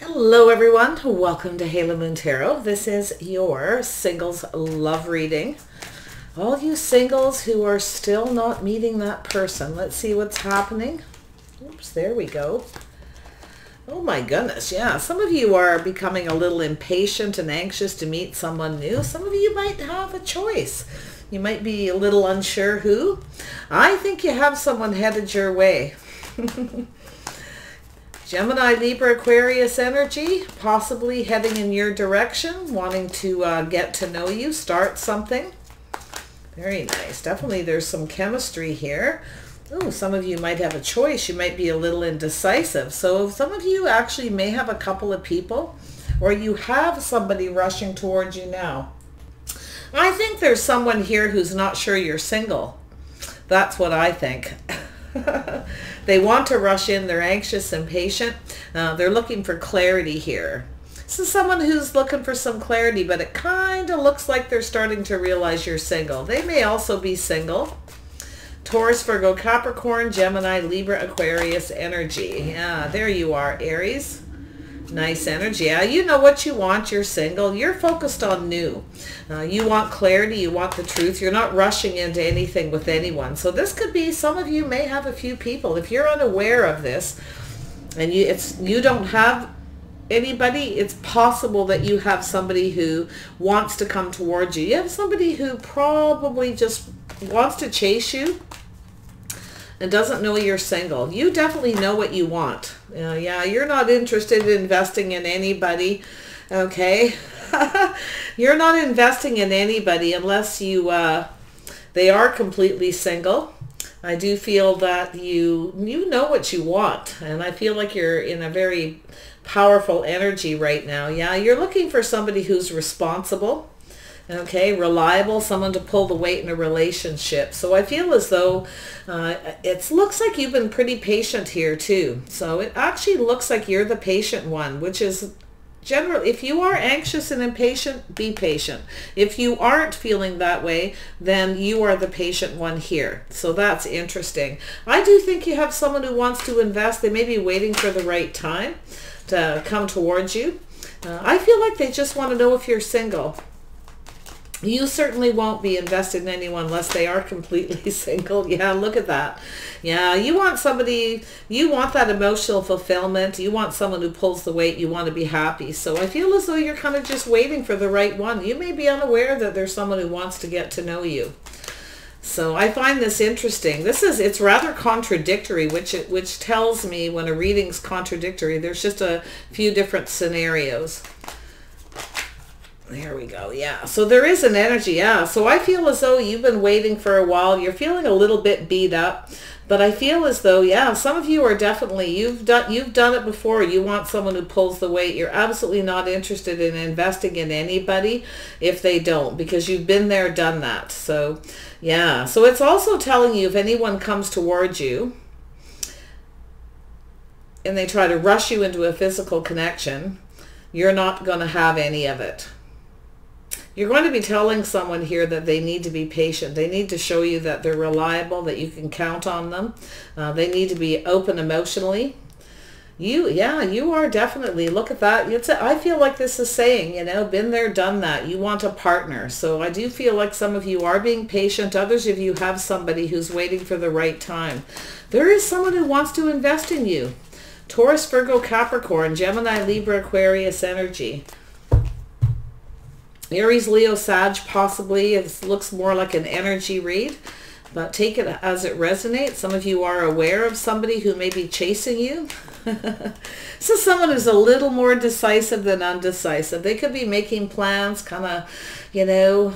Hello everyone, welcome to Halo Moon Tarot. This is your singles love reading. All you singles who are still not meeting that person, let's see what's happening. Oops, there we go. Oh my goodness, yeah, some of you are becoming a little impatient and anxious to meet someone new. Some of you might have a choice. You might be a little unsure who. I think you have someone headed your way. Gemini, Libra, Aquarius energy, possibly heading in your direction, wanting to get to know you, start something. Very nice. Definitely there's some chemistry here. Oh, some of you might have a choice. You might be a little indecisive. So some of you actually may have a couple of people, or you have somebody rushing towards you now. I think there's someone here who's not sure you're single. That's what I think. They want to rush in. They're anxious and patient. They're looking for clarity here. This is someone who's looking for some clarity, but it kind of looks like they're starting to realize you're single. They may also be single. Taurus, Virgo, Capricorn, Gemini, Libra, Aquarius energy. Yeah, there you are, Aries. Nice energy. Yeah, you know what you want. You're single. You're focused on new. You want clarity. You want the truth. You're not rushing into anything with anyone. So this could be, some of you may have a few people. If you're unaware of this and you don't have anybody, it's possible that you have somebody who wants to come towards you. You have somebody who probably just wants to chase you and doesn't know you're single. You definitely know what you want. Yeah, you're not interested in investing in anybody, okay? You're not investing in anybody unless they are completely single. I do feel that you know what you want, and I feel like you're in a very powerful energy right now. Yeah, you're looking for somebody who's responsible. Okay, reliable, someone to pull the weight in a relationship. So I feel as though it looks like you've been pretty patient here too. So it actually looks like you're the patient one, which is generally, if you are anxious and impatient, be patient. If you aren't feeling that way, then you are the patient one here. So that's interesting. I do think you have someone who wants to invest. They may be waiting for the right time to come towards you. I feel like they just want to know if you're single. You certainly won't be invested in anyone unless they are completely single. Yeah, look at that. Yeah, you want somebody, you want that emotional fulfillment. You want someone who pulls the weight. You want to be happy. So I feel as though you're kind of just waiting for the right one. You may be unaware that there's someone who wants to get to know you. So I find this interesting. It's rather contradictory, which tells me when a reading's contradictory, there's just a few different scenarios. There we go. Yeah. So there is an energy. Yeah. So I feel as though you've been waiting for a while. You're feeling a little bit beat up, but I feel as though, yeah, some of you are definitely, you've done it before. You want someone who pulls the weight. You're absolutely not interested in investing in anybody if they don't, because you've been there, done that. So yeah. So it's also telling you if anyone comes towards you and they try to rush you into a physical connection, you're not going to have any of it. You're going to be telling someone here that they need to be patient. They need to show you that they're reliable, that you can count on them. They need to be open emotionally. You are definitely, look at that. I feel like this is saying, been there, done that. You want a partner. So I do feel like some of you are being patient. Others of you have somebody who's waiting for the right time. There is someone who wants to invest in you. Taurus, Virgo, Capricorn, Gemini, Libra, Aquarius energy. Aries, Leo, Sag, possibly. It looks more like an energy read, but take it as it resonates. Some of you are aware of somebody who may be chasing you. This is someone who's a little more decisive than undecisive. They could be making plans, kind of, yeah,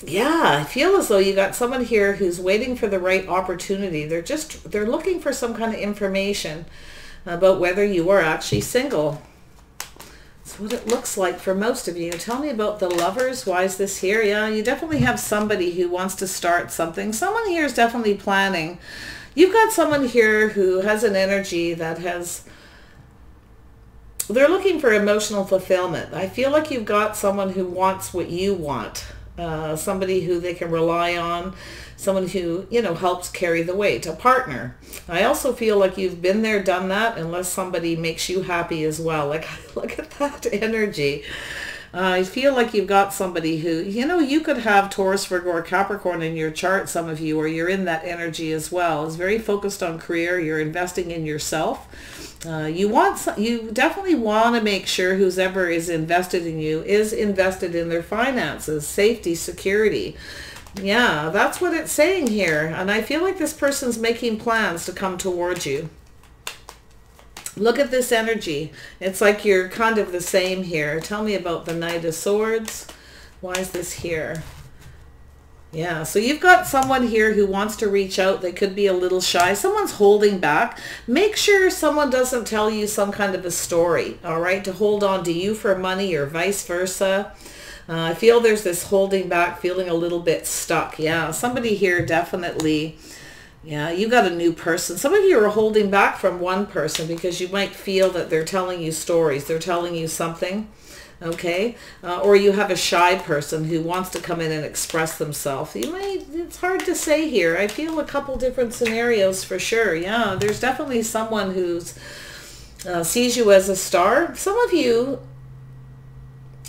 I feel as though you got someone here who's waiting for the right opportunity. They're looking for some kind of information about whether you are actually single. That's what it looks like for most of you. Tell me about the lovers. Why is this here? Yeah, you definitely have somebody who wants to start something. Someone here is definitely planning. You've got someone here who has an energy that they're looking for emotional fulfillment. I feel like you've got someone who wants what you want. Somebody who they can rely on, someone who, you know, helps carry the weight, a partner. I also feel like you've been there, done that, unless somebody makes you happy as well. Like, look at that energy. I feel like you've got somebody who, you know, you could have Taurus, Virgo, or Capricorn in your chart, some of you, or you're in that energy as well. It's very focused on career. You're investing in yourself. You definitely want to make sure whoever is invested in you is invested in their finances, safety, security. Yeah, that's what it's saying here. And I feel like this person's making plans to come towards you. Look at this energy. It's like you're kind of the same here. Tell me about the Knight of Swords. Why is this here? Yeah, so you've got someone here who wants to reach out. They could be a little shy. Someone's holding back. Make sure someone doesn't tell you some kind of a story, all right, to hold on to you for money or vice versa. I feel there's this holding back, feeling a little bit stuck. Yeah, somebody here definitely... Yeah, you got a new person. Some of you are holding back from one person because you might feel that they're telling you stories. They're telling you something, okay? Or you have a shy person who wants to come in and express themselves. It's hard to say here. I feel a couple different scenarios for sure. Yeah, there's definitely someone who's sees you as a star. Some of you...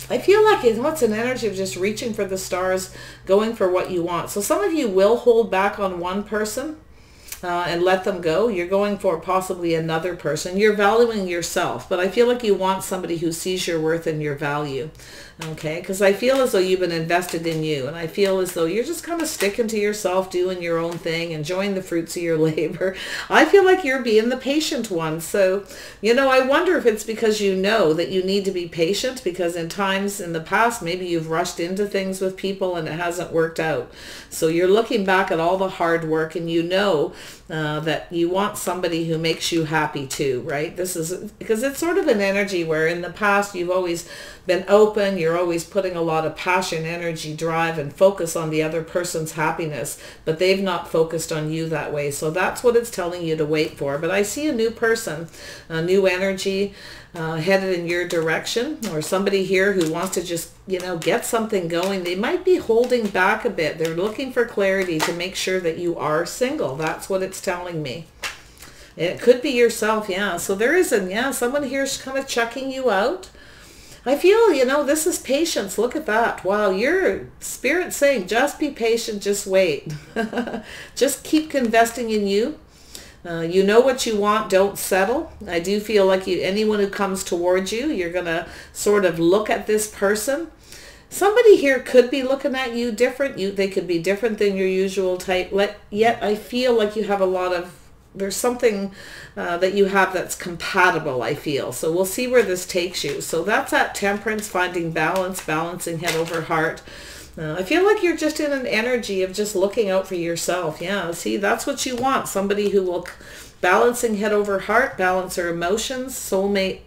I feel like it's an energy of just reaching for the stars, going for what you want. So some of you will hold back on one person and let them go. You're going for possibly another person. You're valuing yourself, but I feel like you want somebody who sees your worth and your value. Okay, because I feel as though you've been invested in you, and I feel as though you're just kind of sticking to yourself, doing your own thing, enjoying the fruits of your labor. I feel like you're being the patient one. So, you know, I wonder if it's because you know that you need to be patient, because in times in the past, maybe you've rushed into things with people and it hasn't worked out. So you're looking back at all the hard work, and you know that you want somebody who makes you happy too, right? This is because it's sort of an energy where in the past you've always been open, you're always putting a lot of passion, energy, drive, and focus on the other person's happiness, but they've not focused on you that way. So that's what it's telling you to wait for. But I see a new person, a new energy headed in your direction, or somebody here who wants to just, you know, get something going. They might be holding back a bit. They're looking for clarity to make sure that you are single. That's what it's telling me. It could be yourself, yeah. So there is someone here's kind of checking you out. I feel, you know, this is patience. Look at that. Wow, your spirit's saying just be patient, just wait. Just keep investing in you. You know what you want, don't settle. I do feel like anyone who comes towards you, you're going to sort of look at this person. Somebody here could be looking at you different. They could be different than your usual type. Yet I feel like you have a lot of... There's something that you have that's compatible, I feel. So we'll see where this takes you. So that's at Temperance, finding balance, balancing head over heart. I feel like you're just in an energy of just looking out for yourself. Yeah, see, that's what you want. Somebody who will... Balancing head over heart, balance our emotions, soulmate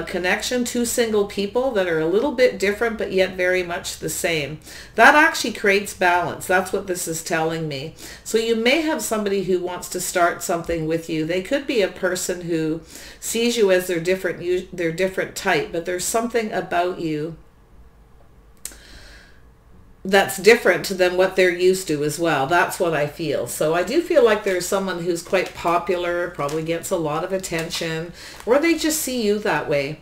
connection, two single people that are a little bit different but yet very much the same. That actually creates balance. That's what this is telling me. So you may have somebody who wants to start something with you. They could be a person who sees you as their different type, but there's something about you that's different than what they're used to as well. That's what I feel. So I do feel like there's someone who's quite popular, probably gets a lot of attention, or they just see you that way.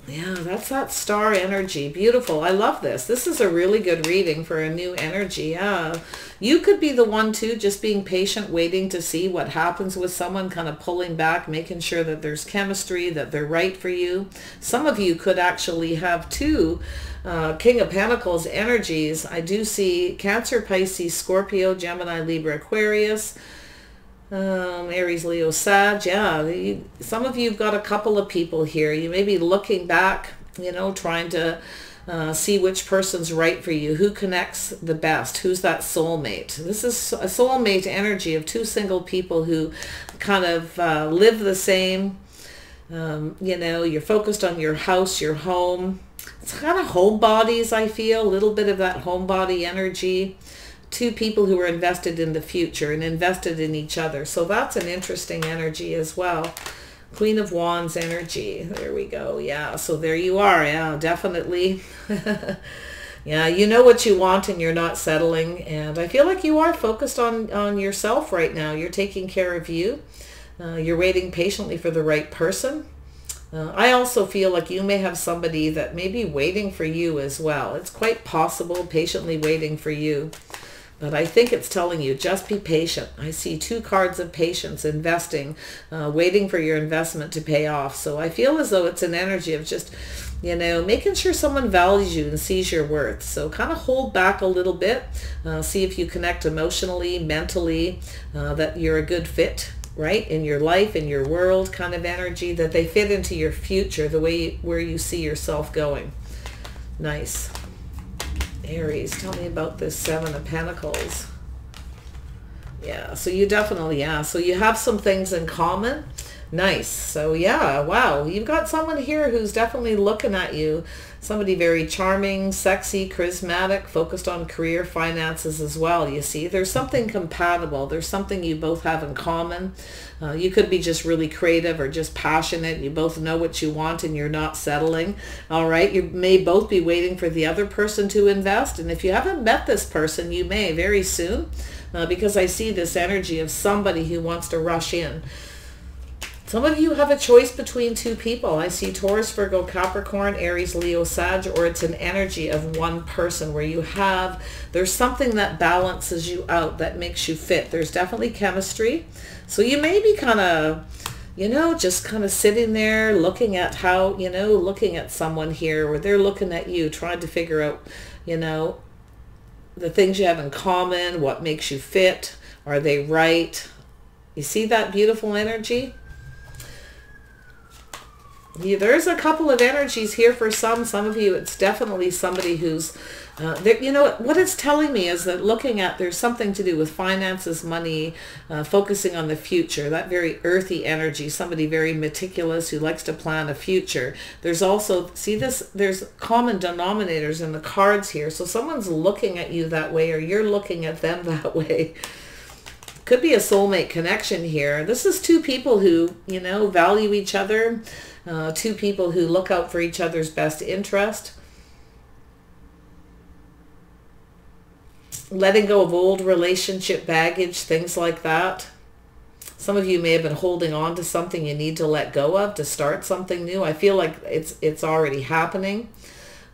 Yeah, that's that star energy. Beautiful. I love this. This is a really good reading for a new energy. Yeah. You could be the one too, just being patient, waiting to see what happens with someone, kind of pulling back, making sure that there's chemistry, that they're right for you. Some of you could actually have two King of Pentacles energies. I do see Cancer, Pisces, Scorpio, Gemini, Libra, Aquarius, Aries, Leo, Sag. Yeah, some of you have got a couple of people here. You may be looking back, you know, trying to see which person's right for you, who connects the best, who's that soulmate. This is a soulmate energy of two single people who kind of live the same. You know, you're focused on your house, your home. It's kind of homebodies, I feel, a little bit of that homebody energy. Two people who are invested in the future and invested in each other. So that's an interesting energy as well. Queen of Wands energy. There we go. Yeah, so there you are. Yeah, definitely. Yeah, you know what you want and you're not settling. And I feel like you are focused on yourself right now. You're taking care of you. You're waiting patiently for the right person. I also feel like you may have somebody that may be waiting for you as well. It's quite possible, patiently waiting for you. But I think it's telling you, just be patient. I see 2 cards of patience, investing, waiting for your investment to pay off. So I feel as though it's an energy of just, making sure someone values you and sees your worth. So kind of hold back a little bit. See if you connect emotionally, mentally, that you're a good fit, right, in your life, in your world, kind of energy, that they fit into your future, the way where you see yourself going. Nice. Aries, tell me about this 7 of Pentacles. Yeah, so you definitely, so you have some things in common. Nice. So yeah, wow, you've got someone here who's definitely looking at you. Somebody very charming, sexy, charismatic, focused on career, finances as well. You see, there's something compatible. There's something you both have in common. You could be just really creative or just passionate. You both know what you want and you're not settling. All right. You may both be waiting for the other person to invest. And if you haven't met this person, you may very soon, because I see this energy of somebody who wants to rush in. Some of you have a choice between 2 people. I see Taurus, Virgo, Capricorn, Aries, Leo, Sag, or it's an energy of one person where there's something that balances you out, that makes you fit. There's definitely chemistry. So you may be kind of, just kind of sitting there looking at looking at someone here, where they're looking at you, trying to figure out, the things you have in common, what makes you fit. Are they right? You see that beautiful energy? Yeah, there's a couple of energies here for some of you. It's definitely somebody who's, what it's telling me is that there's something to do with finances, money, focusing on the future, that very earthy energy, somebody very meticulous who likes to plan a future. There's also, there's common denominators in the cards here. So someone's looking at you that way, or you're looking at them that way. Could be a soulmate connection here. This is 2 people who, value each other. 2 people who look out for each other's best interest. Letting go of old relationship baggage, things like that. Some of you may have been holding on to something you need to let go of to start something new. I feel like it's already happening.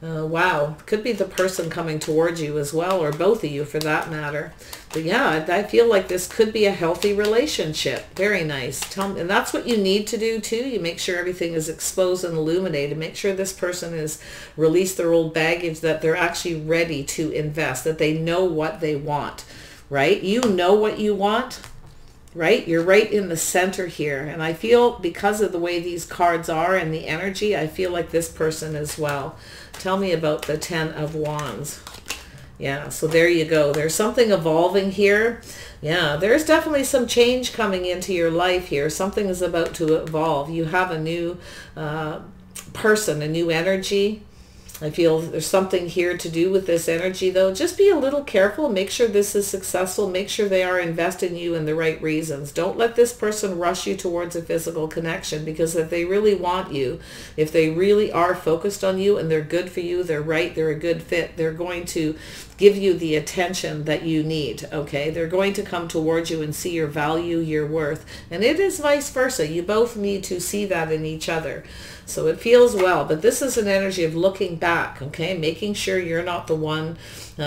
Wow, could be the person coming towards you as well, or both of you for that matter. But yeah, I feel like this could be a healthy relationship. Very nice. And that's what you need to do too. You make sure everything is exposed and illuminated. Make sure this person has released their old baggage, that they're actually ready to invest, that they know what they want, right? You know what you want, right? You're right in the center here. And I feel, because of the way these cards are and the energy, I feel like this person as well. Tell me about the 10 of Wands. Yeah, so there you go. There's something evolving here. Yeah, there's definitely some change coming into your life here. Something is about to evolve. You have a new person, a new energy. I feel there's something here to do with this energy, though. Just be a little careful. Make sure this is successful. Make sure they are investing in you in the right reasons. Don't let this person rush you towards a physical connection, because if they really want you, if they really are focused on you and they're good for you, they're right, they're a good fit, they're going to give you the attention that you need, okay? They're going to come towards you and see your value, your worth. And it is vice versa. You both need to see that in each other. So it feels well, but this is an energy of looking back, okay? Making sure you're not the one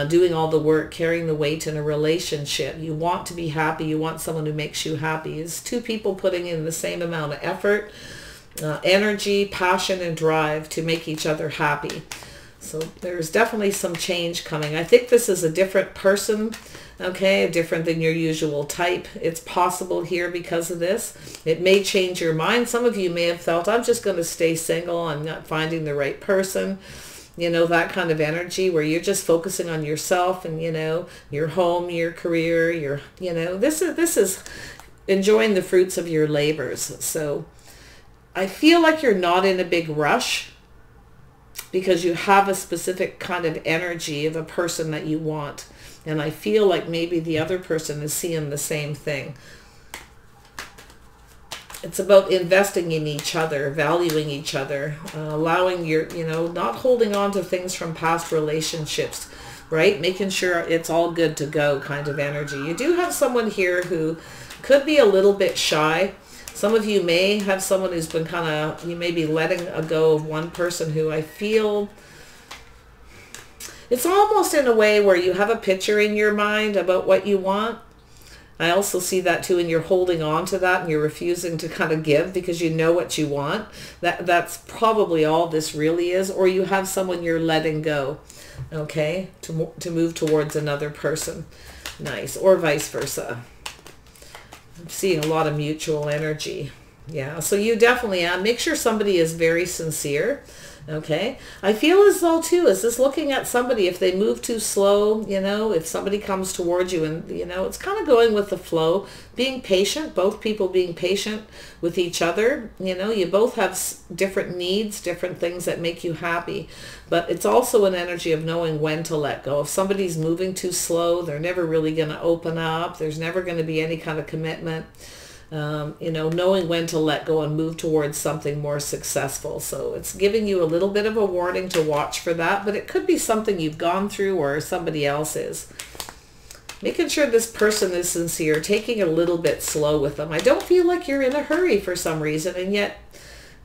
doing all the work, carrying the weight in a relationship. You want to be happy. You want someone who makes you happy. It's 2 people putting in the same amount of effort, energy, passion, and drive to make each other happy. So there's definitely some change coming. I think this is a different person, okay, different than your usual type. It's possible here because of this. It may change your mind. Some of you may have felt, I'm just going to stay single. I'm not finding the right person. You know, that kind of energy where you're just focusing on yourself and, your home, your career, this is enjoying the fruits of your labors. So I feel like you're not in a big rush, because you have a specific kind of energy of a person that you want. And I feel like maybe the other person is seeing the same thing. It's about investing in each other, valuing each other, allowing your, not holding on to things from past relationships, right? Making sure it's all good to go kind of energy. You do have someone here who could be a little bit shy. Some of you may have someone who's been you may be letting go of one person who I feel, it's almost in a way where you have a picture in your mind about what you want. I also see that too, and you're holding on to that and you're refusing to kind of give because you know what you want. That's probably all this really is. Or you have someone you're letting go, okay, to move towards another person. Nice. Or vice versa. I'm seeing a lot of mutual energy. Yeah, so you definitely make sure somebody is very sincere. Okay, I feel as though too, is this looking at somebody, if they move too slow, if somebody comes towards you and, it's kind of going with the flow, being patient, both people being patient with each other. You both have different needs, different things that make you happy, but it's also an energy of knowing when to let go. If somebody's moving too slow, they're never really going to open up. There's never going to be any kind of commitment. Knowing when to let go and move towards something more successful. So it's giving you a little bit of a warning to watch for that, but it could be something you've gone through or somebody else is. Making sure this person is sincere, taking it a little bit slow with them. I don't feel like you're in a hurry for some reason, and yet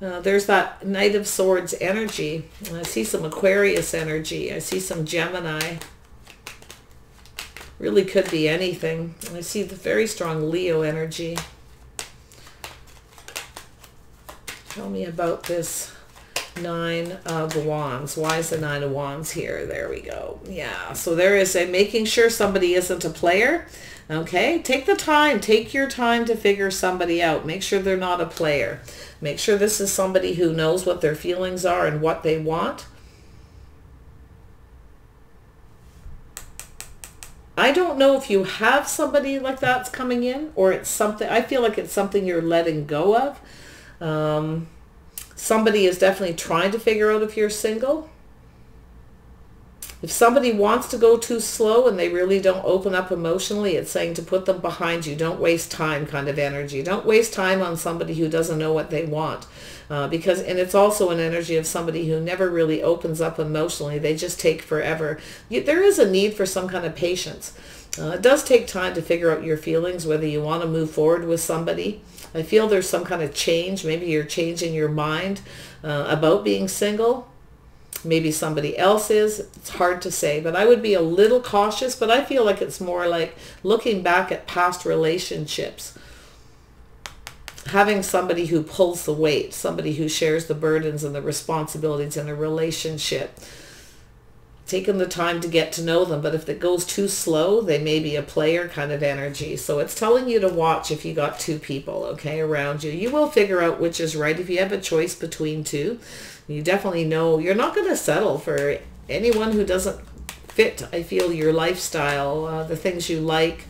there's that Knight of Swords energy. I see some Aquarius energy. I see some Gemini. Really could be anything. I see the very strong Leo energy. Tell me about this Nine of Wands. Why is the Nine of Wands here? There we go. Yeah, so there is a making sure somebody isn't a player. Okay, take the time. Take your time to figure somebody out. Make sure they're not a player. Make sure this is somebody who knows what their feelings are and what they want. I don't know if you have somebody like that's coming in, or it's something, I feel like it's something you're letting go of. Somebody is definitely trying to figure out if you're single. If somebody wants to go too slow and they really don't open up emotionally, it's saying to put them behind you. Don't waste time kind of energy. Don't waste time on somebody who doesn't know what they want. And it's also an energy of somebody who never really opens up emotionally. They just take forever. There is a need for some kind of patience. It does take time to figure out your feelings, whether you want to move forward with somebody. I feel there's some kind of change. Maybe you're changing your mind about being single. Maybe somebody else is. It's hard to say, but I would be a little cautious. But I feel like it's more like looking back at past relationships. Having somebody who pulls the weight, somebody who shares the burdens and the responsibilities in a relationship. Taking the time to get to know them, but if it goes too slow, they may be a player kind of energy. So it's telling you to watch if you got two people, okay, around you. You will figure out which is right. If you have a choice between two, you definitely know you're not going to settle for anyone who doesn't fit, I feel, your lifestyle, the things you like.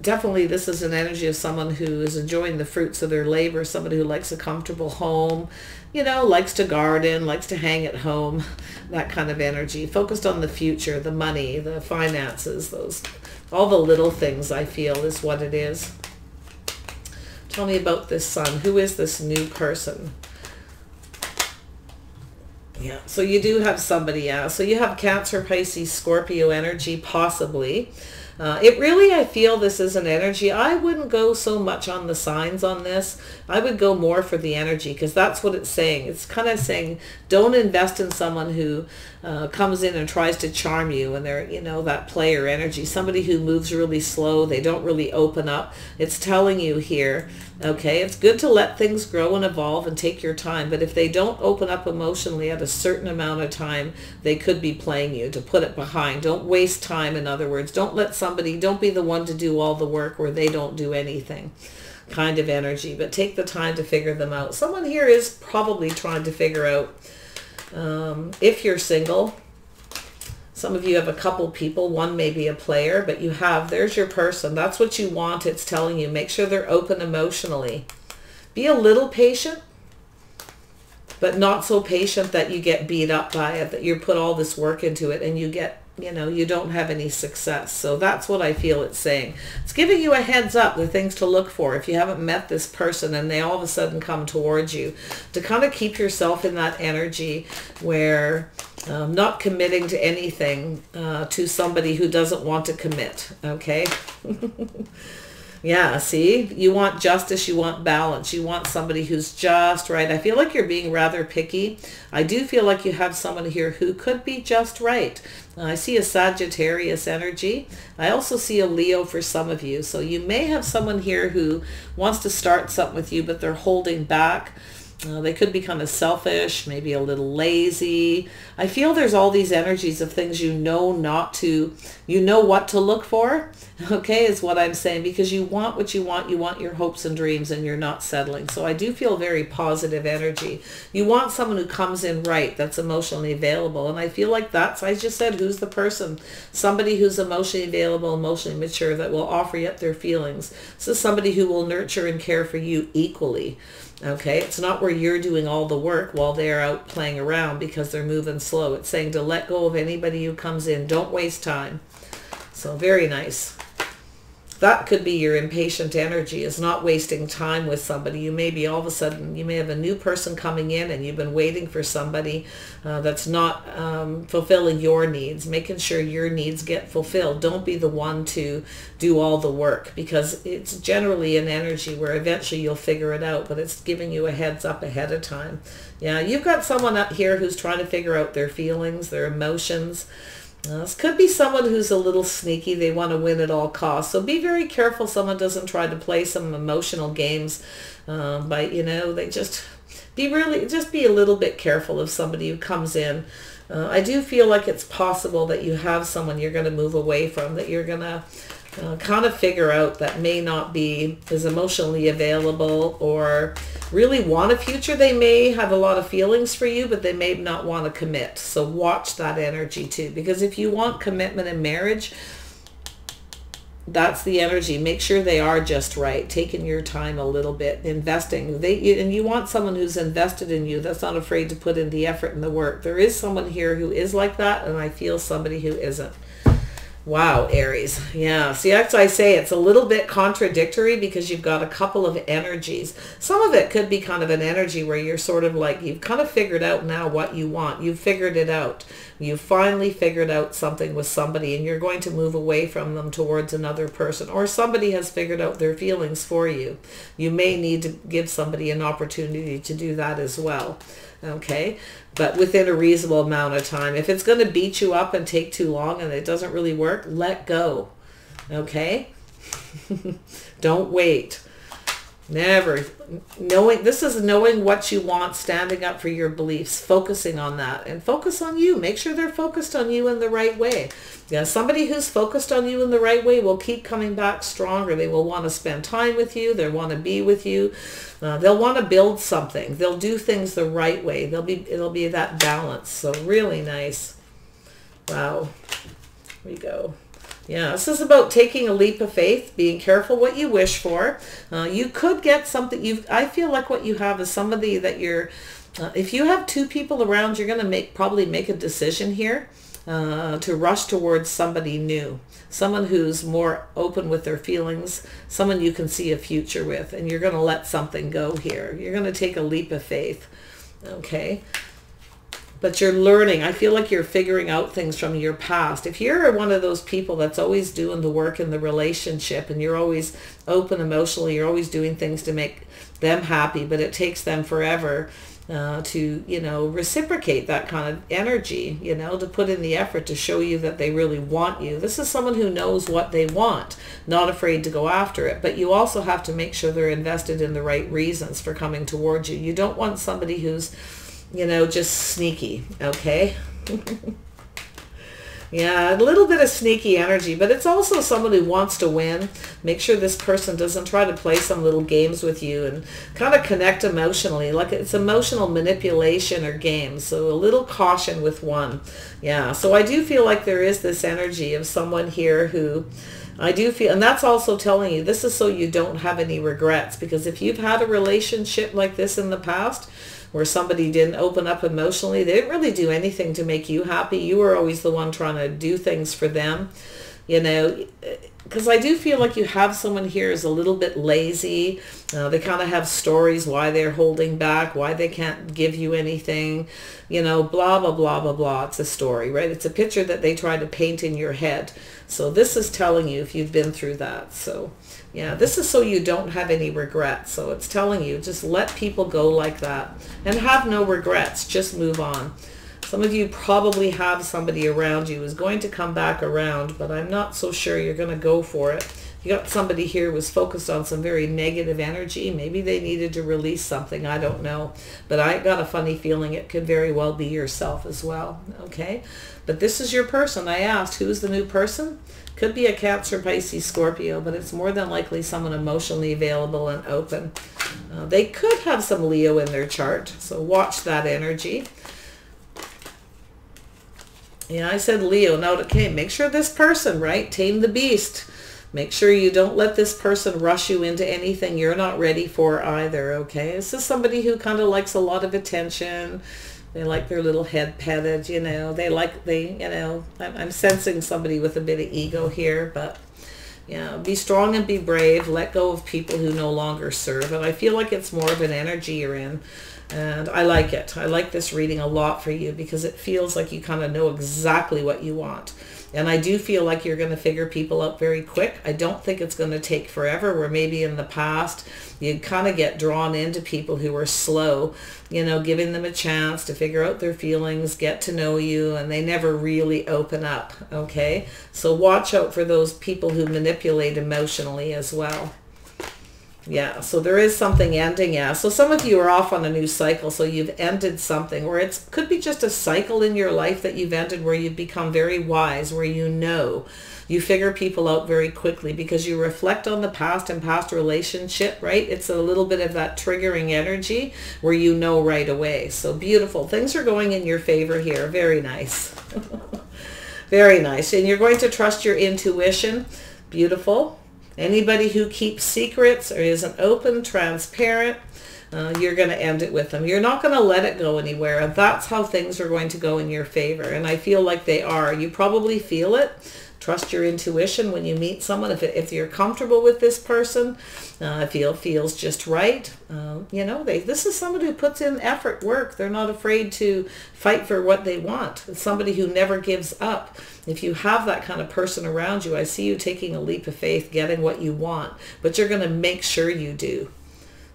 Definitely this is an energy of someone who is enjoying the fruits of their labor, somebody who likes a comfortable home, likes to garden, likes to hang at home, that kind of energy. Focused on the future, the money, the finances, all the little things, I feel, is what it is. Tell me about this Sun. Who is this new person? Yeah, so you do have somebody, yeah. So you have Cancer, Pisces, Scorpio energy, possibly. It really, I feel this is an energy. I wouldn't go so much on the signs on this. I would go more for the energy, because that's what it's saying. It's kind of saying don't invest in someone who comes in and tries to charm you, and they're, that player energy. Somebody who moves really slow. They don't really open up. It's telling you here, okay, it's good to let things grow and evolve and take your time. But if they don't open up emotionally at a certain amount of time, they could be playing you, to put it behind. Don't waste time, in other words. Don't be the one to do all the work where they don't do anything kind of energy. But take the time to figure them out. Someone here is probably trying to figure out if you're single. Some of you have a couple people. One may be a player, but there's your person. That's what you want. It's telling you. Make sure they're open emotionally. Be a little patient, but not so patient that you get beat up by it, that you put all this work into it and you get you know, you don't have any success. So that's what I feel it's saying. It's giving you a heads up, the things to look for if you haven't met this person and they all of a sudden come towards you, to kind of keep yourself in that energy where not committing to anything to somebody who doesn't want to commit, okay? Yeah, see, you want justice, you want balance, you want somebody who's just right. I feel like you're being rather picky. I do feel like you have someone here who could be just right. I see a Sagittarius energy. I also see a Leo for some of you. So you may have someone here who wants to start something with you, but they're holding back. They could be kind of selfish, maybe a little lazy. I feel there's all these energies of things you know not to, you know what to look for, okay, is what I'm saying, because you want what you want your hopes and dreams, and you're not settling. So I do feel very positive energy. You want someone who comes in right, that's emotionally available, and I feel like that's, I just said, who's the person? Somebody who's emotionally available, emotionally mature, that will offer you up their feelings. So somebody who will nurture and care for you equally. Okay, it's not where you're doing all the work while they're out playing around because they're moving slow. It's saying to let go of anybody who comes in. Don't waste time. So very nice. That could be your impatient energy, is not wasting time with somebody. You may be all of a sudden, you may have a new person coming in and you've been waiting for somebody that's not fulfilling your needs, making sure your needs get fulfilled. Don't be the one to do all the work, because it's generally an energy where eventually you'll figure it out, but it's giving you a heads up ahead of time. Yeah, you've got someone up here who's trying to figure out their feelings, their emotions. This could be someone who's a little sneaky. They want to win at all costs. So be very careful someone doesn't try to play some emotional games by, you know, they just be a little bit careful of somebody who comes in. I do feel like it's possible that you have someone you're going to move away from, that you're going to kind of figure out, that may not be as emotionally available or really want a future. They may have a lot of feelings for you, but they may not want to commit. So watch that energy too, because if you want commitment in marriage, that's the energy. Make sure they are just right, taking your time a little bit, investing. And you want someone who's invested in you, that's not afraid to put in the effort and the work. There is someone here who is like that, and I feel somebody who isn't. Wow, Aries. Yeah, see, that's why I say it's a little bit contradictory, because you've got a couple of energies. Some of it could be kind of an energy where you're sort of like, you've kind of figured out now what you want. You've figured it out. You've finally figured out something with somebody, and you're going to move away from them towards another person, or somebody has figured out their feelings for you. You may need to give somebody an opportunity to do that as well. Okay, but within a reasonable amount of time. If it's going to beat you up and take too long and it doesn't really work, let go. Okay? Don't wait. Never. This is knowing what you want, standing up for your beliefs, focusing on that, and focus on you. Make sure they're focused on you in the right way. Yeah, somebody who's focused on you in the right way will keep coming back stronger. They will want to spend time with you. They'll want to be with you. They'll want to build something. They'll do things the right way. It'll be that balance. So really nice. Wow. Here we go. Yeah, this is about taking a leap of faith, being careful what you wish for. You could get something. I feel like what you have is somebody that you're, if you have two people around, you're going to probably make a decision here to rush towards somebody new, someone who's more open with their feelings, someone you can see a future with, and you're going to let something go here. You're going to take a leap of faith, okay? But you're learning. I feel like you're figuring out things from your past. If you're one of those people that's always doing the work in the relationship, and you're always open emotionally, you're always doing things to make them happy, but it takes them forever to, you know, reciprocate that kind of energy, you know, to put in the effort to show you that they really want you. This is someone who knows what they want, not afraid to go after it. But you also have to make sure they're invested in the right reasons for coming towards you. You don't want somebody who's, you know, just sneaky, okay? Yeah, a little bit of sneaky energy, but it's also someone who wants to win. Make sure this person doesn't try to play some little games with you and kind of connect emotionally, like it's emotional manipulation or games. So a little caution with one. Yeah, so I do feel like there is this energy of someone here who I do feel, and that's also telling you, this is so you don't have any regrets, because if you've had a relationship like this in the past, where somebody didn't open up emotionally, they didn't really do anything to make you happy. You were always the one trying to do things for them, you know, because I do feel like you have someone here who's a little bit lazy. They kind of have stories why they're holding back, why they can't give you anything, you know, blah, blah, blah, blah, blah. It's a story, right? It's a picture that they try to paint in your head. So this is telling you if you've been through that. So yeah, this is so you don't have any regrets. So it's telling you just let people go like that and have no regrets. Just move on. Some of you probably have somebody around you who's going to come back around, but I'm not so sure you're going to go for it. You got somebody here who was focused on some very negative energy. Maybe they needed to release something. I don't know. But I got a funny feeling it could very well be yourself as well. Okay? But this is your person. I asked, who's the new person? Could be a Cancer, Pisces, Scorpio, but it's more than likely someone emotionally available and open. They could have some Leo in their chart, so watch that energy. Yeah, I said Leo. Now, okay, make sure this person, right? Tame the beast. Make sure you don't let this person rush you into anything you're not ready for either, okay? This is somebody who kind of likes a lot of attention. They like their little head petted, you know. You know, I'm sensing somebody with a bit of ego here, but yeah, be strong and be brave. Let go of people who no longer serve. And I feel like it's more of an energy you're in. And I like it. I like this reading a lot for you because it feels like you kind of know exactly what you want. And I do feel like you're going to figure people out very quick. I don't think it's going to take forever, where maybe in the past you'd kind of get drawn into people who were slow, you know, giving them a chance to figure out their feelings, get to know you, and they never really open up, okay? So watch out for those people who manipulate emotionally as well. Yeah, so there is something ending, yeah. So some of you are off on a new cycle, so you've ended something, or it could be just a cycle in your life that you've ended where you've become very wise, where you know. You figure people out very quickly because you reflect on the past and past relationship, right? It's a little bit of that triggering energy where you know right away. So beautiful. Things are going in your favor here. Very nice. Very nice. And you're going to trust your intuition. Beautiful. Anybody who keeps secrets or isn't open, transparent, you're going to end it with them. You're not going to let it go anywhere. And that's how things are going to go in your favor. And I feel like they are. You probably feel it. Trust your intuition when you meet someone. If you're comfortable with this person, if it feels just right, you know, this is somebody who puts in effort, work. They're not afraid to fight for what they want. It's somebody who never gives up. If you have that kind of person around you, I see you taking a leap of faith, getting what you want, but you're going to make sure you do.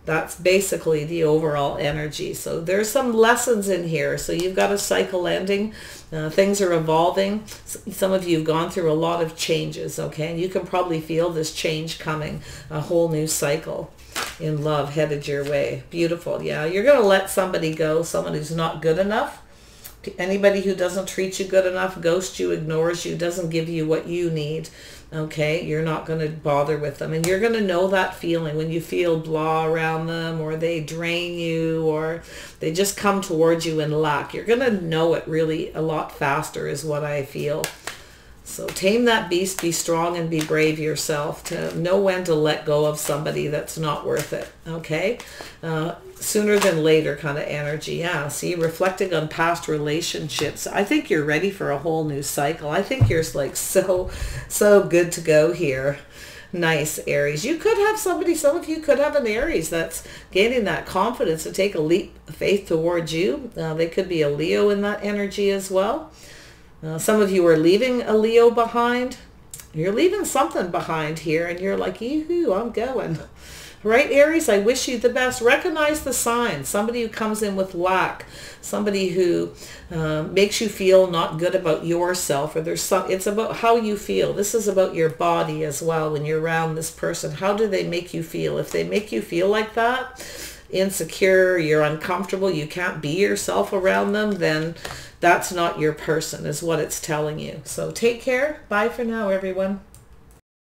That's basically the overall energy. So there's some lessons in here. So you've got a cycle ending. Things are evolving. Some of you have gone through a lot of changes, okay? And you can probably feel this change coming, a whole new cycle in love headed your way. Beautiful. Yeah, you're going to let somebody go, someone who's not good enough. Anybody who doesn't treat you good enough, ghosts you, ignores you, doesn't give you what you need, okay, you're not going to bother with them. And you're going to know that feeling when you feel blah around them, or they drain you, or they just come towards you in lack. You're going to know it really a lot faster is what I feel. So tame that beast, be strong and be brave yourself to know when to let go of somebody that's not worth it, okay? Sooner than later kind of energy. Yeah, see, reflecting on past relationships. I think you're ready for a whole new cycle. I think you're like so good to go here. Nice, Aries. You could have somebody, some of you could have an Aries that's gaining that confidence to take a leap of faith towards you. They could be a Leo in that energy as well. Some of you are leaving a Leo behind. You're leaving something behind here, and you're like, yoo-hoo, I'm going. Right, Aries? I wish you the best. Recognize the signs. Somebody who comes in with lack. Somebody who makes you feel not good about yourself. Or it's about how you feel. This is about your body as well when you're around this person. How do they make you feel? If they make you feel like that, insecure, you're uncomfortable, you can't be yourself around them, then that's not your person is what it's telling you. So take care. Bye for now, everyone.